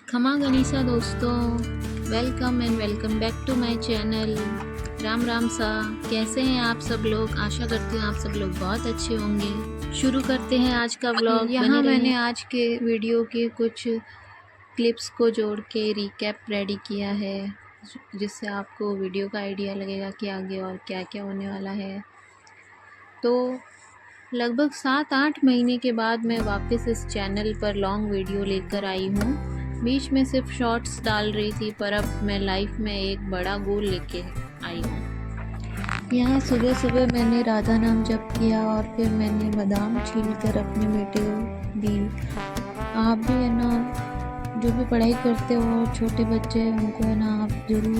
खमा गनीसा दोस्तों, welcome and welcome back to my channel. Ram Ram सा, कैसे हैं आप सब लोग। आशा करती हूँ आप सब लोग बहुत अच्छे होंगे। शुरू करते हैं आज का व्लॉग। यहाँ मैंने आज के वीडियो के कुछ क्लिप्स को जोड़ के रिकैप रेडी किया है, जिससे आपको वीडियो का आइडिया लगेगा कि आगे और क्या क्या होने वाला है। तो लगभग 7-8 महीने के बाद मैं वापस इस चैनल पर लॉन्ग वीडियो लेकर आई हूँ। बीच में सिर्फ शॉर्ट्स डाल रही थी, पर अब मैं लाइफ में एक बड़ा गोल लेके आई हूँ। यहाँ सुबह सुबह मैंने राधा नाम जप किया और फिर मैंने बादाम छील कर अपने बेटे को दी। आप भी है ना, जो भी पढ़ाई करते हो छोटे बच्चे हैं उनको है ना, आप ज़रूर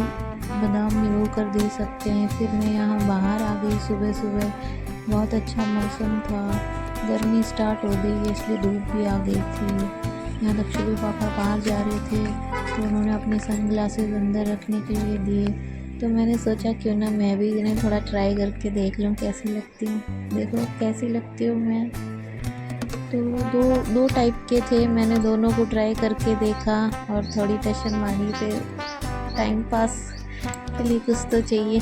बादाम भिगो कर दे सकते हैं। फिर मैं यहाँ बाहर आ गई सुबह सुबह, बहुत अच्छा मौसम था, गर्मी स्टार्ट हो गई है इसलिए धूप भी आ गई थी। यहाँ लक्ष्मी के पापा बाहर जा रहे थे तो उन्होंने अपने सन ग्लासेस अंदर रखने के लिए दिए, तो मैंने सोचा क्यों ना मैं भी इन्हें थोड़ा ट्राई करके देख लूँ कैसी लगती हूँ। देखो कैसी लगती हूँ मैं। तो दो टाइप के थे, मैंने दोनों को ट्राई करके देखा और थोड़ी टेंशन मारी थे, टाइम पास के लिए कुछ तो चाहिए।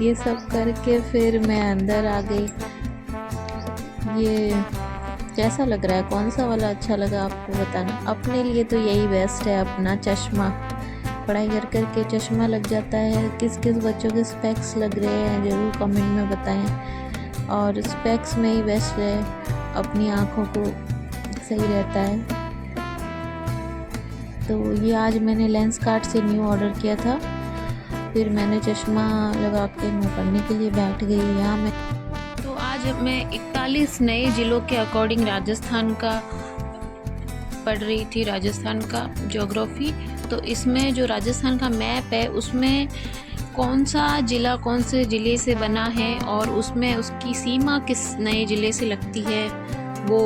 ये सब करके फिर मैं अंदर आ गई। ये कैसा लग रहा है, कौन सा वाला अच्छा लगा आपको बताना। अपने लिए तो यही बेस्ट है, अपना चश्मा। पढ़ाई कर कर के चश्मा लग जाता है। किस किस बच्चों के स्पेक्स लग रहे हैं ज़रूर कमेंट में बताएं। और स्पेक्स में ही बेस्ट है, अपनी आँखों को सही रहता है। तो ये आज मैंने लेंस कार्ट से न्यू ऑर्डर किया था। फिर मैंने चश्मा लगा के मैं पढ़ने के लिए बैठ गई। यहाँ मैं मैं 41 नए ज़िलों के अकॉर्डिंग राजस्थान का पढ़ रही थी, राजस्थान का ज्योग्राफी। तो इसमें जो राजस्थान का मैप है उसमें कौन सा ज़िला कौन से ज़िले से बना है और उसमें उसकी सीमा किस नए ज़िले से लगती है वो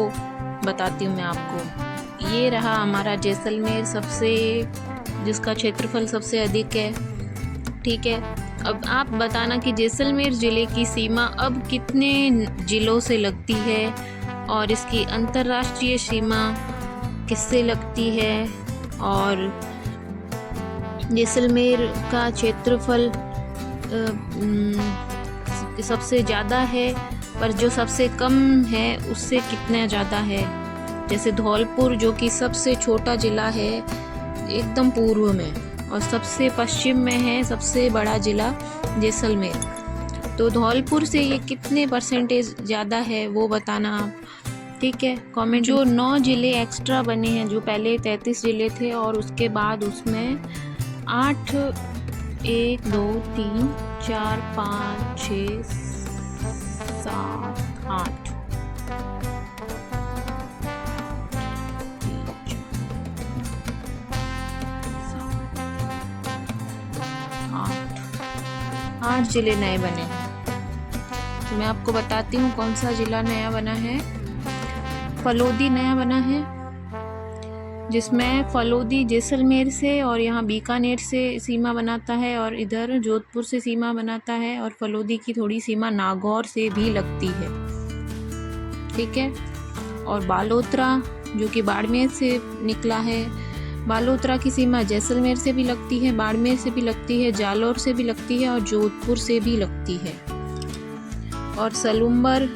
बताती हूँ मैं आपको। ये रहा हमारा जैसलमेर, जिसका क्षेत्रफल सबसे अधिक है। ठीक है, अब आप बताना कि जैसलमेर ज़िले की सीमा अब कितने ज़िलों से लगती है और इसकी अंतर्राष्ट्रीय सीमा किससे लगती है। और जैसलमेर का क्षेत्रफल सबसे ज़्यादा है, पर जो सबसे कम है उससे कितना ज़्यादा है। जैसे धौलपुर जो कि सबसे छोटा ज़िला है एकदम पूर्व में, और सबसे पश्चिम में है सबसे बड़ा ज़िला जैसलमेर। तो धौलपुर से ये कितने परसेंटेज ज़्यादा है वो बताना आप। ठीक है, कमेंट। जो 9 ज़िले एक्स्ट्रा बने हैं, जो पहले 33 ज़िले थे और उसके बाद उसमें 8 1 2 3 4 5 6 7 8 8 ज़िले नए बने हैं। तो मैं आपको बताती हूँ कौन सा ज़िला नया बना है। फलोदी नया बना है, जिसमें फलोदी जैसलमेर से और यहाँ बीकानेर से सीमा बनाता है और इधर जोधपुर से सीमा बनाता है, और फलोदी की थोड़ी सीमा नागौर से भी लगती है। ठीक है, और बालोतरा जो कि बाड़मेर से निकला है, बालोतरा की सीमा जैसलमेर से भी लगती है, बाड़मेर से भी लगती है, जालौर से भी लगती है और जोधपुर से भी लगती है। और सलूम्बर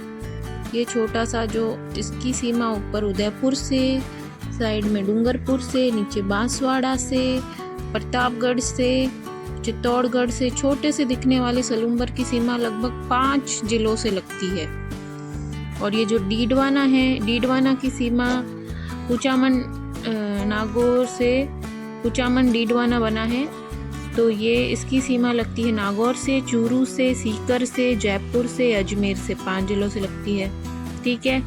ये छोटा सा, जो इसकी सीमा ऊपर उदयपुर से, साइड में डूंगरपुर से, नीचे बांसवाड़ा से, प्रतापगढ़ से, चित्तौड़गढ़ से, छोटे से दिखने वाले सलूम्बर की सीमा लगभग 5 ज़िलों से लगती है। और ये जो डीडवाना है, डीडवाना की सीमा कुचामन नागौर से, कुचामन डीडवाना बना है, तो ये इसकी सीमा लगती है नागौर से, चूरू से, सीकर से, जयपुर से, अजमेर से, 5 ज़िलों से लगती है। ठीक है,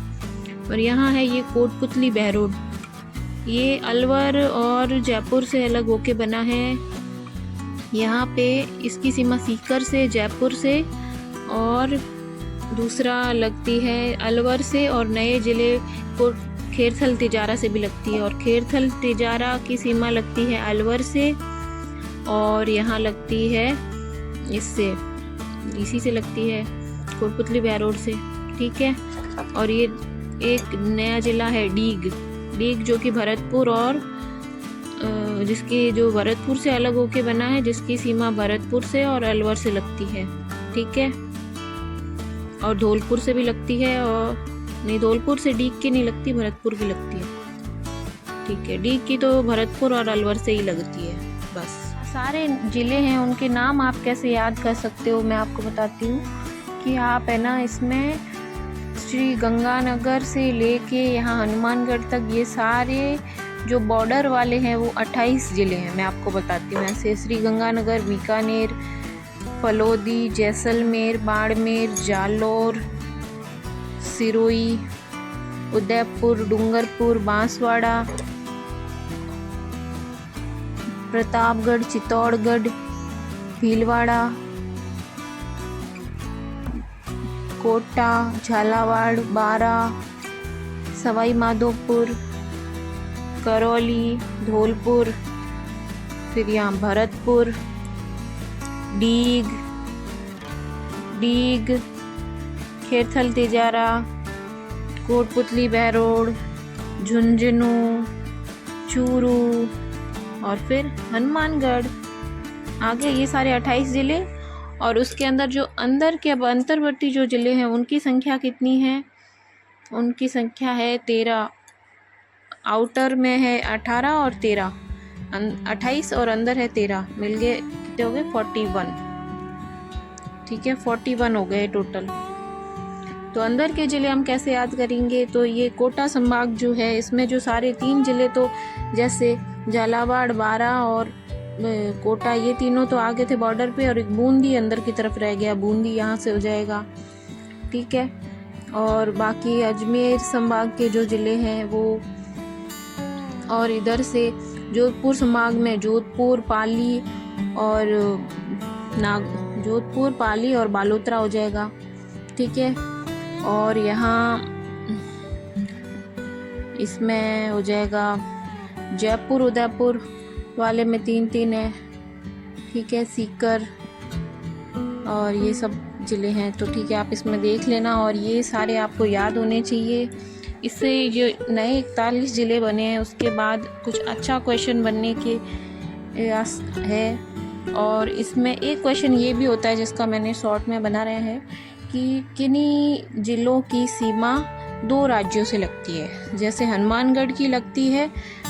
और यहाँ है ये कोटपुतली बहरोड, ये अलवर और जयपुर से अलग होके बना है। यहाँ पे इसकी सीमा सीकर से, जयपुर से, और दूसरा लगती है अलवर से, और नए ज़िले को खेरथल तिजारा से भी लगती है। और खेरथल तिजारा की सीमा लगती है अलवर से, और यहाँ लगती है इसी से लगती है कोटपुतली बहरोड से। ठीक है, और ये एक नया ज़िला है डीग, जो कि भरतपुर और जिसकी जो भरतपुर से अलग होके बना है, जिसकी सीमा भरतपुर से और अलवर से लगती है, ठीक है। और धौलपुर से भी लगती है, और नहीं, धौलपुर से डीग की नहीं लगती, भरतपुर की लगती है, ठीक है। डीग की तो भरतपुर और अलवर से ही लगती है बस। सारे ज़िले हैं, उनके नाम आप कैसे याद कर सकते हो, मैं आपको बताती हूँ कि आप है ना, इसमें श्री गंगानगर से लेके यहाँ हनुमानगढ़ तक ये सारे जो बॉर्डर वाले हैं वो 28 ज़िले हैं। मैं आपको बताती हूँ ऐसे: श्री गंगानगर, बीकानेर, फलोदी, जैसलमेर, बाड़मेर, जालौर, सिरोही, उदयपुर, डूंगरपुर, बांसवाड़ा, प्रतापगढ़, चित्तौड़गढ़, भीलवाड़ा, कोटा, झालावाड़, बारा, सवाई माधोपुर, करौली, धौलपुर, फिर यहाँ भरतपुर, डीग, खेरथल, तिजारा, कोटपुतली, बहरोड, झुंझुनू, चूरू और फिर हनुमानगढ़। आगे ये सारे 28 ज़िले, और उसके अंदर जो अंदर के अब अंतर्वर्ती जो ज़िले हैं उनकी संख्या कितनी है? उनकी संख्या है 13। आउटर में है 18 और 13, 28 और अंदर है 13, मिल गए कितने हो गए? 41, ठीक है, 41 हो गए टोटल। तो अंदर के ज़िले हम कैसे याद करेंगे? तो ये कोटा संभाग जो है, इसमें जो सारे 3 ज़िले, तो जैसे झालावाड़, बारा और कोटा, ये तीनों तो आगे थे बॉर्डर पे, और एक बूंदी अंदर की तरफ रह गया, बूंदी यहाँ से हो जाएगा, ठीक है। और बाकी अजमेर संभाग के जो ज़िले हैं वो, और इधर से जोधपुर संभाग में जोधपुर, पाली और जोधपुर, पाली और बालोतरा हो जाएगा, ठीक है। और यहाँ इसमें हो जाएगा जयपुर, उदयपुर वाले में 3 है, ठीक है, सीकर, और ये सब ज़िले हैं। तो ठीक है, आप इसमें देख लेना, और ये सारे आपको याद होने चाहिए। इससे जो नए 41 ज़िले बने हैं उसके बाद कुछ अच्छा क्वेश्चन बनने के आस है। और इसमें एक क्वेश्चन ये भी होता है जिसका मैंने शॉर्ट में बना रहे हैं कि किन्हीं ज़िलों की सीमा 2 राज्यों से लगती है। जैसे हनुमानगढ़ की लगती है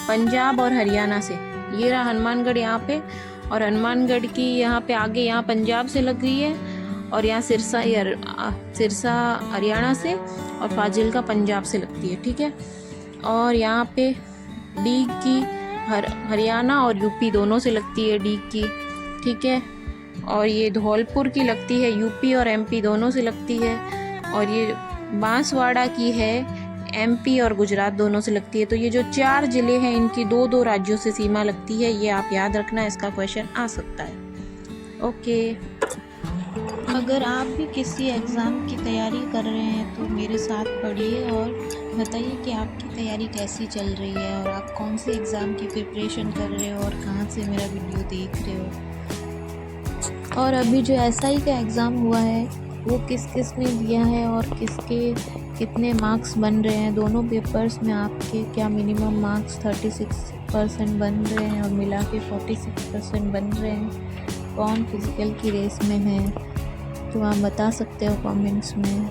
पंजाब और हरियाणा से, ये रहा हनुमानगढ़ यहाँ पे, और हनुमानगढ़ की यहाँ पे आगे यहाँ पंजाब से लग गई है, और यहाँ सिरसा हरियाणा से और फाजिल्का पंजाब से लगती है, ठीक है। और यहाँ पे डीग की हरियाणा और यूपी दोनों से लगती है, डीग की, ठीक है। और ये धौलपुर की लगती है यूपी और एमपी दोनों से लगती है। और ये बांसवाड़ा की है एमपी और गुजरात दोनों से लगती है। तो ये जो 4 ज़िले हैं इनकी 2-2 राज्यों से सीमा लगती है, ये आप याद रखना, इसका क्वेश्चन आ सकता है। ओके, अगर आप भी किसी एग्ज़ाम की तैयारी कर रहे हैं तो मेरे साथ पढ़िए और बताइए कि आपकी तैयारी कैसी चल रही है, और आप कौन से एग्ज़ाम की प्रिपरेशन कर रहे हो, और कहाँ से मेरा वीडियो देख रहे हो। और अभी जो SI का एग्ज़ाम हुआ है वो किस किस ने दिया है और किसके कितने मार्क्स बन रहे हैं, दोनों पेपर्स में आपके क्या मिनिमम मार्क्स 36% बन रहे हैं और मिला के 46% बन रहे हैं, कौन फिज़िकल की रेस में है, तो आप बता सकते हो कमेंट्स में।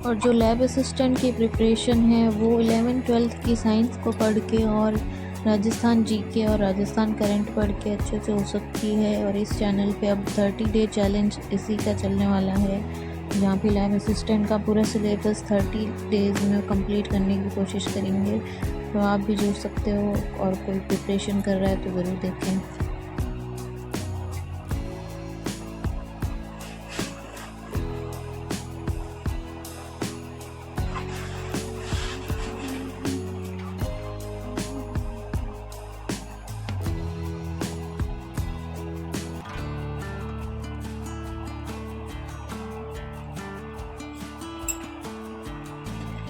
और जो लैब असिस्टेंट की प्रिपरेशन है वो 11th-12th की साइंस को पढ़ के और राजस्थान GK और राजस्थान करंट पढ़ के अच्छे से हो सकती है। और इस चैनल पे अब 30 डे चैलेंज इसी का चलने वाला है, जहाँ पे लैब असिस्टेंट का पूरा सिलेबस 30 डेज़ में कंप्लीट करने की कोशिश करेंगे। तो आप भी जुड़ सकते हो, और कोई प्रिपरेशन कर रहा है तो ज़रूर देखें।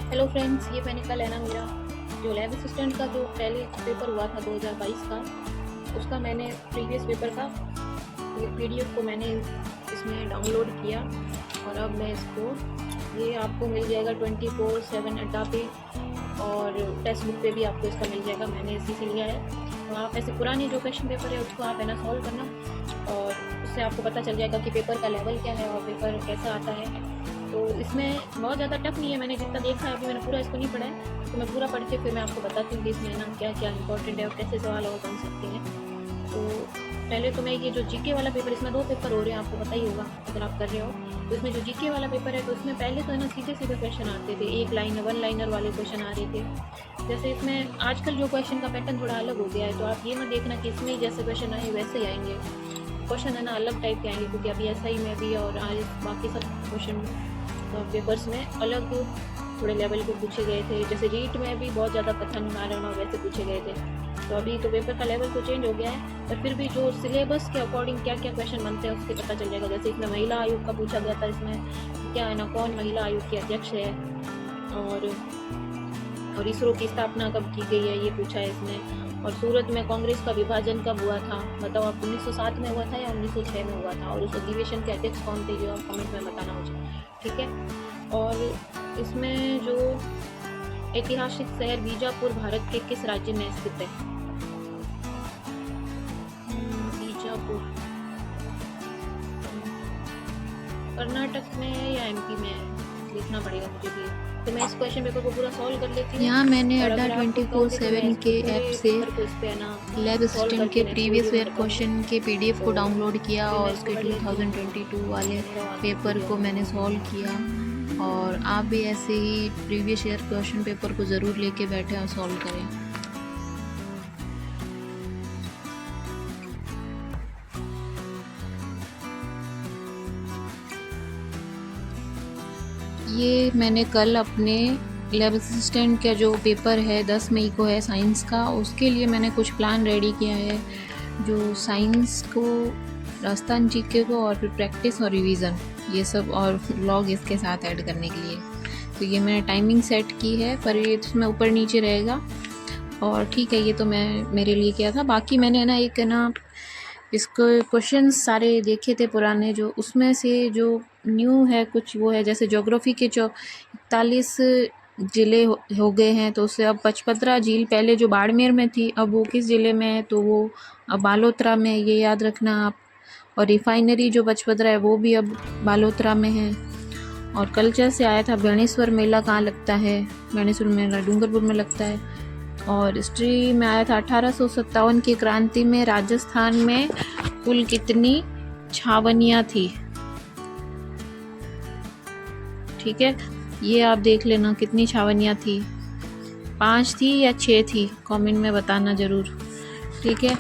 हेलो फ्रेंड्स, ये मैंने कल है ना मेरा जो लैब असिस्टेंट का जो पहले पेपर हुआ था 2022 का, उसका मैंने प्रीवियस पेपर का PDF को मैंने इसमें डाउनलोड किया, और अब मैं इसको, ये आपको मिल जाएगा 24/7 अड्डा पे और टेक्स्ट बुक पे भी आपको इसका मिल जाएगा, मैंने इसी से लिया है। तो आप ऐसे पुराने जो क्वेश्चन पेपर है उसको आप है ना सॉल्व करना, और उससे आपको पता चल जाएगा कि पेपर का लेवल क्या है और पेपर कैसा आता है। तो इसमें बहुत ज़्यादा टफ नहीं है, मैंने जितना देखा है, अभी मैंने पूरा इसको नहीं पढ़ा है, तो मैं पूरा पढ़ के फिर मैं आपको बताती हूँ कि इसमें ना क्या क्या इंपॉर्टेंट है और कैसे सवाल और बन सकते हैं। तो पहले तो मैं ये जो जीके वाला पेपर, इसमें 2 पेपर हो रहे हैं, आपको पता ही होगा अगर आप कर रहे हो। तो इसमें जो जीके वाला पेपर है तो उसमें पहले तो है ना सीधे सीधे क्वेश्चन आते थे, 1 लाइनर 1 लाइनर वाले क्वेश्चन आ रहे थे। जैसे इसमें आजकल जो क्वेश्चन का पैटर्न थोड़ा अलग हो गया है, तो आप ये मत देखना कि इसमें जैसे क्वेश्चन आए वैसे ही आएंगे, क्वेश्चन है ना अलग टाइप के आएंगे, क्योंकि अभी SI में भी और आज बाकी सब क्वेश्चन पेपर्स में अलग थोड़े लेवल पे पूछे गए थे। जैसे रीट में भी बहुत ज़्यादा कथन उदाहरण और वैसे पूछे गए थे। तो अभी तो पेपर का लेवल तो चेंज हो गया है, पर फिर भी जो सिलेबस के अकॉर्डिंग क्या क्या क्वेश्चन बनते हैं उससे पता चल जाएगा। जैसे इसमें महिला आयोग का पूछा गया था, इसमें क्या है ना, कौन महिला आयोग के अध्यक्ष है, और इसरो की स्थापना कब की गई है ये पूछा है इसमें। और सूरत में कांग्रेस का विभाजन कब हुआ था, बताओ आप, 1907 में हुआ था या 1906 में हुआ था, और उस अधिवेशन के अध्यक्ष कौन थे, जो आप कमेंट में बताना मुझे, ठीक है। और इसमें जो ऐतिहासिक शहर बीजापुर भारत के किस राज्य में स्थित है, बीजापुर कर्नाटक में है या MP में है, लिखना पड़ेगा मुझे भी। तो मैं इस क्वेश्चन पेपर को पूरा सॉल्व कर लेती हूँ। यहाँ मैंने अड्डा 24/7 के ऐप से लैब असिस्टेंट के प्रीवियस ईयर क्वेश्चन के PDF को डाउनलोड किया और उसके 2022 वाले पेपर को मैंने सॉल्व किया। और आप भी ऐसे ही प्रीवियस ईयर क्वेश्चन पेपर को ज़रूर लेके बैठे और सॉल्व करें। ये मैंने कल अपने लैब असिस्टेंट का जो पेपर है 10 मई को है साइंस का, उसके लिए मैंने कुछ प्लान रेडी किया है, जो साइंस को, राजस्थान GK को, और फिर प्रैक्टिस और रिवीजन, ये सब, और व्लॉग इसके साथ ऐड करने के लिए। तो ये मैंने टाइमिंग सेट की है, पर ये इसमें ऊपर नीचे रहेगा, और ठीक है, ये तो मैं मेरे लिए किया था। बाकी मैंने ना एक ना इसको क्वेश्चन सारे देखे थे पुराने, जो उसमें से जो न्यू है कुछ वो है, जैसे ज्योग्राफी के 41 ज़िले हो गए हैं, तो उससे अब पचपदरा झील पहले जो बाड़मेर में थी, अब वो किस ज़िले में है, तो वो अब बालोतरा में, ये याद रखना आप। और रिफाइनरी जो पचपदरा है वो भी अब बालोतरा में है। और कल्चर से आया था बेणेश्वर मेला कहाँ लगता है, बेणेश्वर मेला डूंगरपुर में लगता है। और हिस्ट्री में आया था 1857 की क्रांति में राजस्थान में कुल कितनी छावनियाँ थी, ठीक है, ये आप देख लेना कितनी छावनियाँ थी, 5 थी या 6 थी, कमेंट में बताना ज़रूर, ठीक है।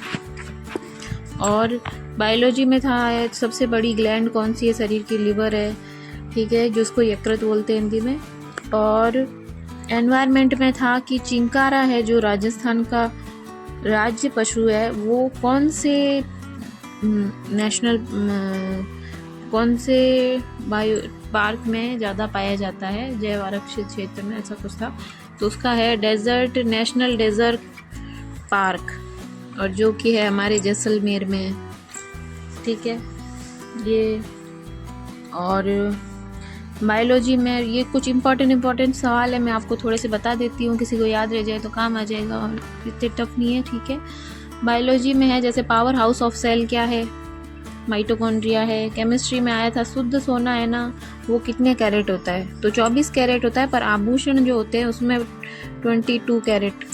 और बायोलॉजी में था सबसे बड़ी ग्लैंड कौन सी है, शरीर की लिवर है, ठीक है, जिसको यकृत बोलते हैं हिंदी में। और एनवायरनमेंट में था कि चिंकारा है जो राजस्थान का राज्य पशु है, वो कौन से नेशनल कौन से बायो पार्क में ज़्यादा पाया जाता है, जैव आरक्षित क्षेत्र में, ऐसा कुछ था। तो उसका है डेजर्ट, नेशनल डेजर्ट पार्क, और जो कि है हमारे जैसलमेर में, ठीक है ये। और बायोलॉजी में ये कुछ इम्पोर्टेंट सवाल है, मैं आपको थोड़े से बता देती हूँ, किसी को याद रह जाए तो काम आ जाएगा, और इतने टफ नहीं है, ठीक है। बायोलॉजी में है जैसे पावर हाउस ऑफ सेल क्या है, माइटोकॉन्ड्रिया है। केमिस्ट्री में आया था शुद्ध सोना है ना, वो कितने कैरेट होता है, तो 24 कैरेट होता है, पर आभूषण जो होते हैं उसमें 22 कैरेट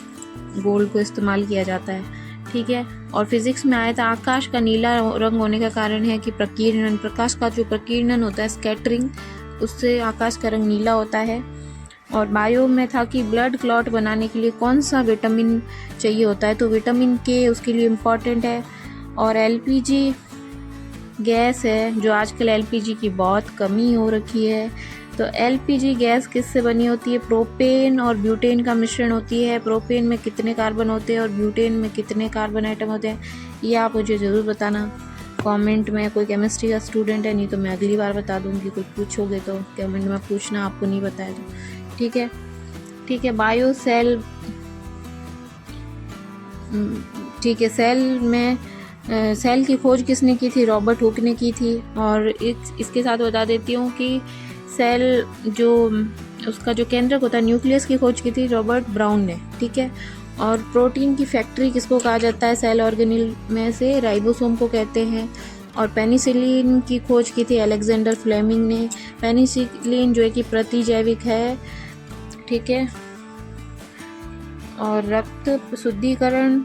गोल्ड को इस्तेमाल किया जाता है, ठीक है। और फिजिक्स में आया था आकाश का नीला रंग होने का कारण है कि प्रकीर्णन, प्रकाश का जो प्रकीर्णन होता है, स्कैटरिंग, उससे आकाश का रंग नीला होता है। और बायो में था कि ब्लड क्लॉट बनाने के लिए कौन सा विटामिन चाहिए होता है, तो विटामिन के उसके लिए इम्पॉर्टेंट है। और LPG गैस है, जो आजकल LPG की बहुत कमी हो रखी है, तो LPG गैस किससे बनी होती है, प्रोपेन और ब्यूटेन का मिश्रण होती है। प्रोपेन में कितने कार्बन होते हैं और ब्यूटेन में कितने कार्बन आइटम होते हैं, ये आप मुझे ज़रूर बताना कमेंट में। कोई केमिस्ट्री का स्टूडेंट है, नहीं तो मैं अगली बार बता दूंगी, कुछ पूछोगे तो कमेंट में पूछना, आपको नहीं बताया तो, ठीक है, ठीक है। बायो सेल, ठीक है, सेल में सेल की खोज किसने की थी, रॉबर्ट हुक ने की थी। और इसके साथ बता देती हूँ कि सेल जो उसका जो केंद्रक होता है न्यूक्लियस की खोज की थी रॉबर्ट ब्राउन ने, ठीक है। और प्रोटीन की फैक्ट्री किसको कहा जाता है सेल ऑर्गेनेल में से, राइबोसोम को कहते हैं। और पेनिसिलिन की खोज की थी अलेक्जेंडर फ्लेमिंग ने। पेनिसिलिन जो है कि प्रतिजैविक है, ठीक है। और रक्त शुद्धिकरण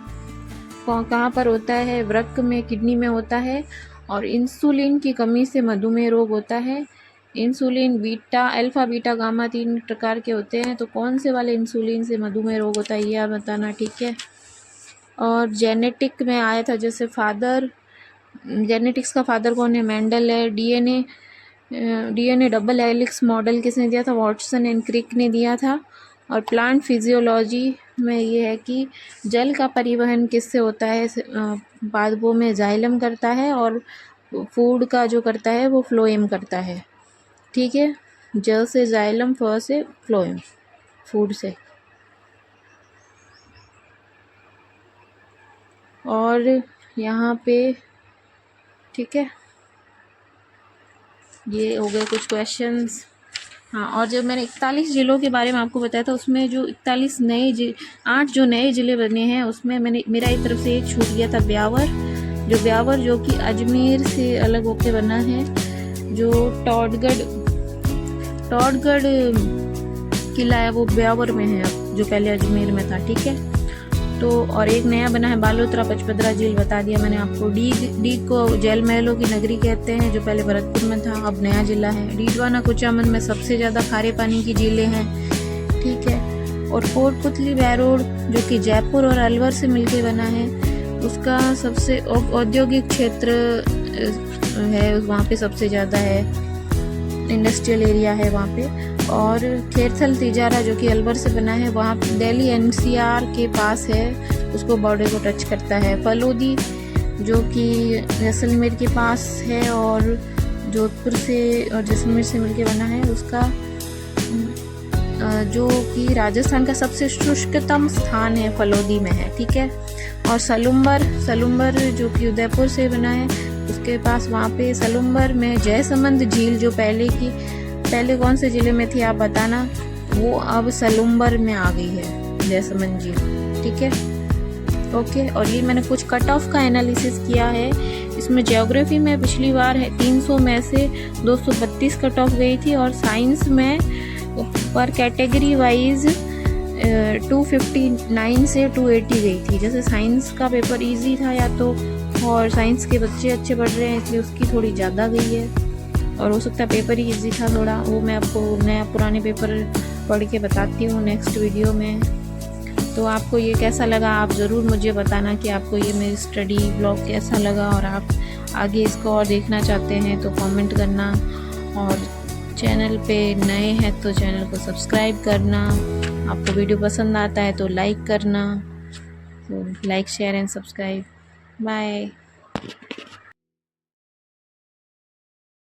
कहाँ पर होता है, वृक्क में, किडनी में होता है। और इंसुलिन की कमी से मधुमेह रोग होता है। Insulin beta, alpha, beta, gamma 3 प्रकार के होते हैं, तो कौन से वाले इंसुलिन से मधुमेह रोग होता है ये आप बताना, ठीक है। और जेनेटिक में आया था, जैसे फादर, जेनेटिक्स का फादर कौन है, मेंडल है। डीएनए डबल हेलिक्स मॉडल किसने दिया था, वॉटसन एंड क्रिक ने दिया था। और प्लांट फिजियोलॉजी में ये है कि जल का परिवहन किससे होता है, पादपों में जाइलम करता है, और फूड का जो करता है वो फ्लोएम करता है, ठीक है। ज से जाइलम, फ से फ्लोएम, फूड से। और यहाँ पे, ठीक है, ये हो गए कुछ क्वेश्चंस। हाँ, और जब मैंने 41 ज़िलों के बारे में आपको बताया था, उसमें जो 41 8 जो नए ज़िले बने हैं, उसमें मेरा एक तरफ से एक छूट गया था ब्यावर, जो कि अजमेर से अलग होके बना है। जो टॉडगढ़ किला है वो ब्यावर में है अब, जो पहले अजमेर में था, ठीक है। तो और एक नया बना है बालोतरा पचपदरा झील, बता दिया मैंने आपको। डीग को जैल महलों की नगरी कहते हैं, जो पहले भरतपुर में था, अब नया जिला है। डीडवाना कुचामन में सबसे ज़्यादा खारे पानी की झीलें हैं, ठीक है। और कोटपुतली बैरोड जो कि जयपुर और अलवर से मिलके बना है, उसका सबसे औद्योगिक क्षेत्र है, वहाँ पे सबसे ज़्यादा है, इंडस्ट्रियल एरिया है वहाँ पे। और खेरथल तिजारा जो कि अलवर से बना है, वहाँ दिल्ली एनसीआर के पास है, उसको बॉर्डर को टच करता है। फलोदी जो कि जैसलमेर के पास है और जोधपुर से और जैसलमेर से मिलके बना है, उसका जो कि राजस्थान का सबसे शुष्कतम स्थान है फलोदी में है, ठीक है। और सलुम्बर जो कि उदयपुर से बना है, उसके पास वहाँ पे सलुम्बर में जयसमंद झील, जो पहले कौन से ज़िले में थी आप बताना, वो अब सलुम्बर में आ गई है जयसमंद झील, ठीक है, ओके। और ये मैंने कुछ कट ऑफ का एनालिसिस किया है। इसमें ज्योग्राफी में पिछली बार है 300 में से 232 कट ऑफ गई थी, और साइंस में पर कैटेगरी वाइज 259 से 280 गई थी। जैसे साइंस का पेपर इजी था या तो, और साइंस के बच्चे अच्छे पढ़ रहे हैं इसलिए उसकी थोड़ी ज़्यादा गई है, और हो सकता है पेपर ही इजी था थोड़ा, वो मैं आपको नया पुराने पेपर पढ़ के बताती हूँ नेक्स्ट वीडियो में। तो आपको ये कैसा लगा आप ज़रूर मुझे बताना कि आपको ये मेरी स्टडी ब्लॉग कैसा लगा, और आप आगे इसको और देखना चाहते हैं तो कमेंट करना, और चैनल पे नए हैं तो चैनल को सब्सक्राइब करना। आपको वीडियो पसंद आता है तो लाइक करना, तो like, share and subscribe. Bye.